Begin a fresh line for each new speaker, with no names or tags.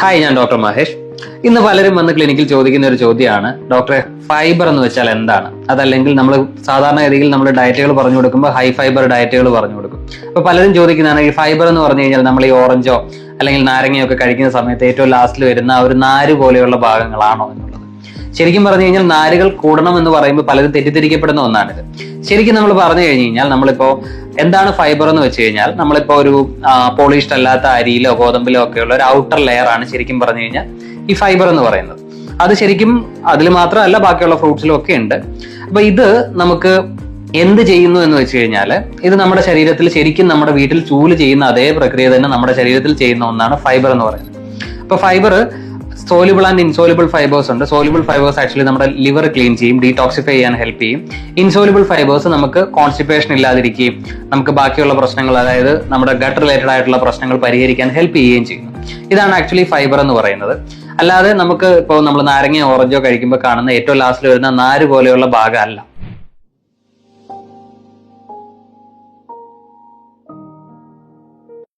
Hi, ഞാൻ doctor Mahesh. ഇന്ന് പലരും വന്ന് ക്ലിനിക്കിൽ ചോദിക്കുന്ന ഒരു ചോദ്യമാണ്, ഡോക്ടറെ ഫൈബർ എന്ന് വെച്ചാൽ എന്താണ്? അതല്ലെങ്കിൽ നമ്മൾ സാധാരണഗതിയിൽ നമ്മൾ ഡയറ്റുകൾ പറഞ്ഞു കൊടുക്കുമ്പോൾ ഹൈ ഫൈബർ ഡയറ്റുകൾ പറഞ്ഞു കൊടുക്കും. അപ്പൊ പലരും ചോദിക്കുന്നതാണ്, ഈ ഫൈബർ എന്ന് പറഞ്ഞു കഴിഞ്ഞാൽ നമ്മൾ ഈ ഓറഞ്ചോ അല്ലെങ്കിൽ നാരങ്ങയോ ഒക്കെ കഴിക്കുന്ന സമയത്ത് ഏറ്റവും ലാസ്റ്റിൽ വരുന്ന ഒരു നാര് പോലെയുള്ള ഭാഗങ്ങളാണോ എന്നുള്ളത്. ശരിക്കും പറഞ്ഞു കഴിഞ്ഞാൽ നാരുകൾ കൂടണം എന്ന് പറയുമ്പോൾ പലരും തെറ്റിദ്ധരിക്കപ്പെടുന്ന ഒന്നാണിത്. ശരിക്കും നമ്മൾ പറഞ്ഞു കഴിഞ്ഞു കഴിഞ്ഞാൽ നമ്മളിപ്പോ എന്താണ് ഫൈബർ എന്ന് വെച്ച് കഴിഞ്ഞാൽ നമ്മളിപ്പോ ഒരു പോളിഷ്ഡ് അല്ലാത്ത അരിയിലോ ഗോതമ്പിലോ ഒക്കെയുള്ള ഒരു ഔട്ടർ ലെയർ ആണ് ശരിക്കും പറഞ്ഞു കഴിഞ്ഞാൽ ഈ ഫൈബർ എന്ന് പറയുന്നത്. അത് ശരിക്കും അതിൽ മാത്രമല്ല ബാക്കിയുള്ള ഫ്രൂട്ട്സിലും ഒക്കെ ഉണ്ട്. അപ്പൊ ഇത് നമുക്ക് എന്ത് ചെയ്യുന്നു എന്ന് വെച്ച് കഴിഞ്ഞാൽ ഇത് നമ്മുടെ ശരീരത്തിൽ ശരിക്കും നമ്മുടെ വീട്ടിൽ ചൂല് ചെയ്യുന്ന അതേ പ്രക്രിയ തന്നെ നമ്മുടെ ശരീരത്തിൽ ചെയ്യുന്ന ഒന്നാണ് ഫൈബർ എന്ന് പറയുന്നത്. അപ്പൊ fibre soluble and insoluble fibres ഉണ്ട്. സോലിബിൾ ഫൈബേഴ്സ് ആക്ച്വലി നമ്മുടെ ലിവർ ക്ലീൻ ചെയ്യും, ഡീടോക്സിഫൈ ചെയ്യാൻ ഹെൽപ്പ് ചെയ്യും. ഇൻസോലിബിൾ ഫൈബേഴ്സ് നമുക്ക് കോൺസ്റ്റിപ്പേഷൻ ഇല്ലാതിരിക്കുകയും നമുക്ക് ബാക്കിയുള്ള പ്രശ്നങ്ങൾ, അതായത് നമ്മുടെ ഗട്ട് റിലേറ്റഡ് ആയിട്ടുള്ള പ്രശ്നങ്ങൾ പരിഹരിക്കാൻ ഹെൽപ്പ് ചെയ്യുകയും ചെയ്യുന്നു. ഇതാണ് ആക്ച്വലി ഫൈബർ എന്ന് പറയുന്നത്. അല്ലാതെ നമുക്ക് ഇപ്പോൾ നമ്മൾ നാരങ്ങയോ ഓറഞ്ചോ കഴിക്കുമ്പോൾ കാണുന്ന ഏറ്റവും ലാസ്റ്റിൽ വരുന്ന നാര് പോലെയുള്ള ഭാഗമല്ല.